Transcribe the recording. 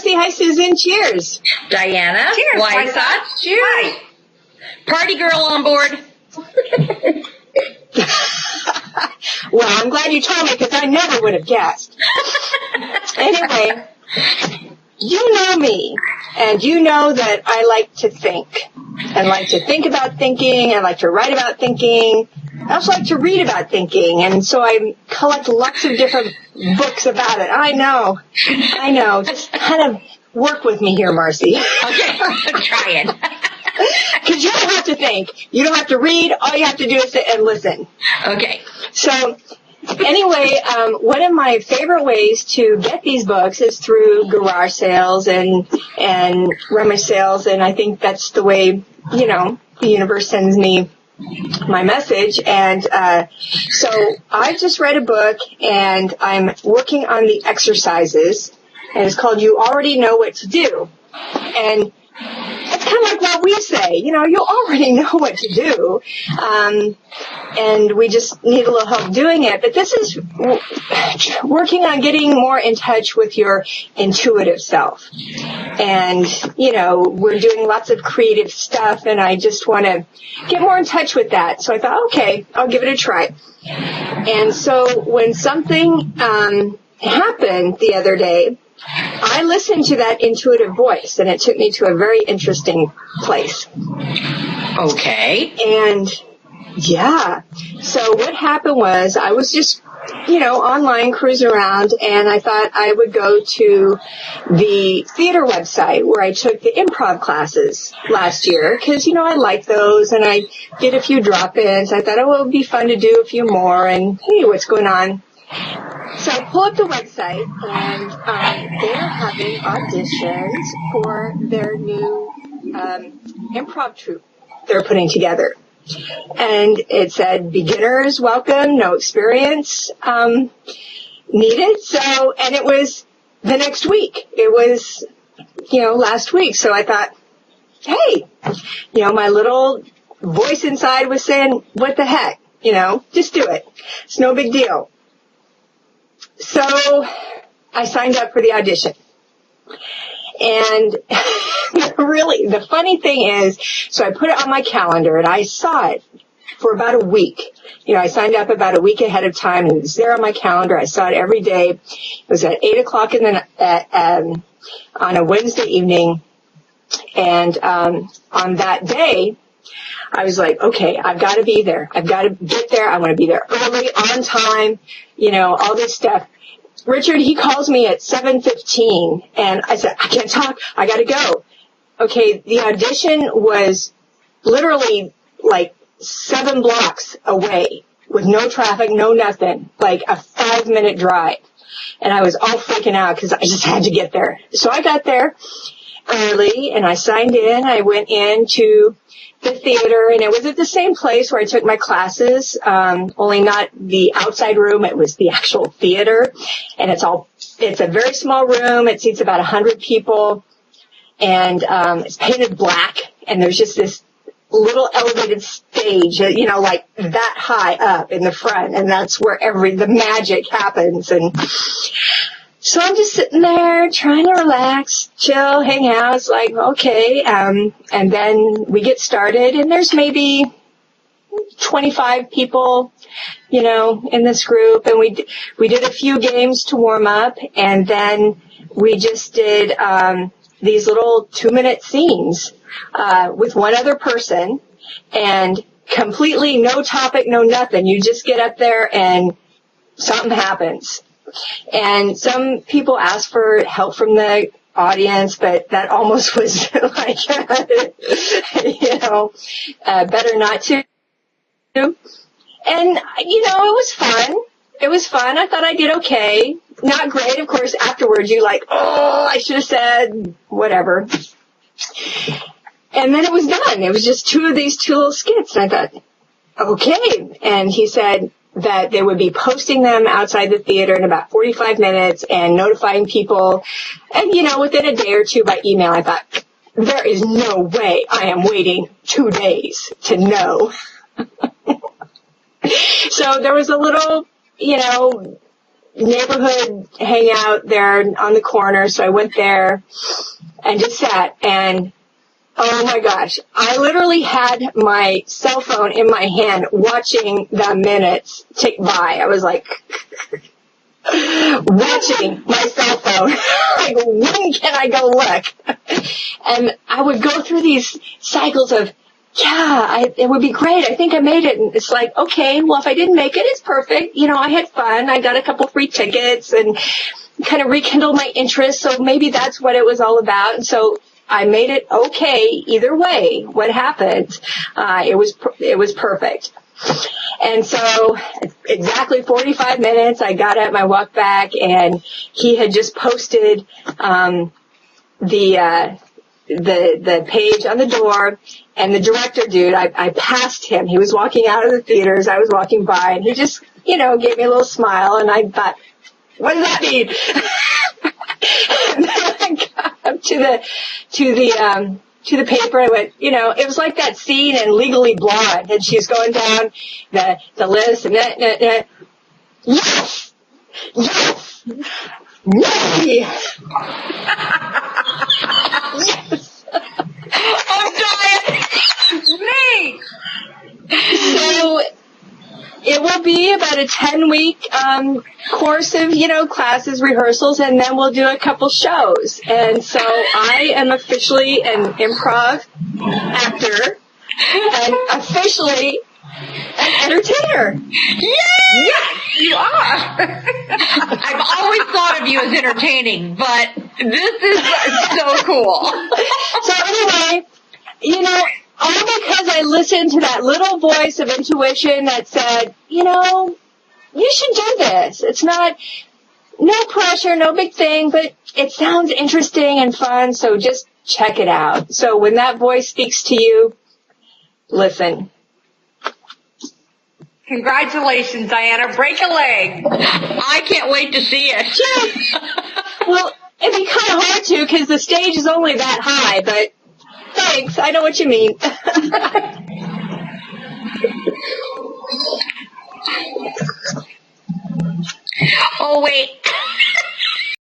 Marcy. Hi, Susan. Cheers. Diana. Cheers. Wysocks. Cheers. Hi. Party girl on board. Well, I'm glad you told me because I never would have guessed. Anyway, you know me, and you know that I like to think. I like to think about thinking. I like to write about thinking. I also like to read about thinking, and so I collect lots of different books about it. I know. Just kind of work with me here, Marcy. Okay, I'm trying. Because you don't have to think. You don't have to read. All you have to do is sit and listen. Okay. So, anyway, one of my favorite ways to get these books is through garage sales and rummage sales, and I think that's the way, the universe sends me my message. And so I just read a book, and I'm working on the exercises, and it's called You Already Know What to Do. And it's kind of like what we say, you already know what to do, and we just need a little help doing it. But this is working on getting more in touch with your intuitive self. And, we're doing lots of creative stuff, and I just want to get more in touch with that. So I thought, okay, I'll give it a try. And so when something happened the other day, I listened to that intuitive voice, and it took me to a very interesting place. Okay. And, yeah. So what happened was I was just, online cruising around, and I thought I would go to the theater website where I took the improv classes last year because, I like those, and I did a few drop-ins. I thought, it would be fun to do a few more, and hey, what's going on? So I pull up the website, and they're having auditions for their new improv troupe they're putting together. And it said, beginners welcome, no experience needed. So, and it was the next week. It was, last week. So I thought, hey, my little voice inside was saying, what the heck, just do it. It's no big deal. So I signed up for the audition. And really, the funny thing is, so I put it on my calendar, and I saw it for about a week. I signed up about a week ahead of time, and it was there on my calendar. I saw it every day. It was at 8 o'clock on a Wednesday evening. And on that day, I was like, okay, I've got to be there. I've got to get there. I want to be there early, on time, all this stuff. Richard, he calls me at 7:15, and I said, I can't talk. I got to go. Okay, the audition was literally like 7 blocks away with no traffic, no nothing, like a 5-minute drive. And I was all freaking out because I just had to get there. So I got there early, and I signed in. I went into the theater, and it was at the same place where I took my classes, only not the outside room. It was the actual theater, and it's a very small room. It seats about 100 people, and it's painted black, and there's just this little elevated stage, like that high up in the front, and that's where the magic happens. And so I'm just sitting there trying to relax, chill, hang out. It's like, okay. And then we get started, and there's maybe 25 people, in this group. And we did a few games to warm up, and then we just did these little 2-minute scenes with one other person, and completely no topic, no nothing. You just get up there, and something happens. And some people ask for help from the audience, but that almost was like, better not to. And, it was fun. It was fun. I thought I did okay. Not great, of course. Afterwards, you like, oh, I should have said whatever. And then it was done. It was just 2 of these 2 little skits. And I thought, okay. And he said that they would be posting them outside the theater in about 45 minutes and notifying people. And, within a day or 2 by email. I thought, there is no way I am waiting 2 days to know. So there was a little, neighborhood hangout there on the corner. So I went there and just sat, and oh my gosh, I literally had my cell phone in my hand watching the minutes tick by. I was like watching my cell phone. Like, when can I go look? And I would go through these cycles of, it would be great. I think I made it. And it's like, okay, well, if I didn't make it, it's perfect. You know, I had fun. I got a couple free tickets and kind of rekindled my interest. So maybe that's what it was all about. And so I made it okay either way. What happened? It was perfect. And so exactly 45 minutes, I got at my walk back, and he had just posted the page on the door, and the director dude, I passed him. He was walking out of the theaters. I was walking by, and he just, gave me a little smile, and I thought, what does that mean? And then I got up to the paper. I went, it was like that scene in Legally Blonde, and she's going down the list, and yes, Yay! Yes. I'm dying. Me. So it will be about a 10-week course of, classes, rehearsals, and then we'll do a couple shows. And so I am officially an improv actor and officially an entertainer. Yay! Yes, you are. I've always thought of you as entertaining, but this is so cool. So anyway, all because I listened to that little voice of intuition that said, you should do this. It's no pressure, no big thing, but it sounds interesting and fun, so just check it out. So when that voice speaks to you, listen. Congratulations, Diana. Break a leg. I can't wait to see it. Well, it'd be kind of hard to because the stage is only that high, but thanks. I know what you mean. Oh, wait.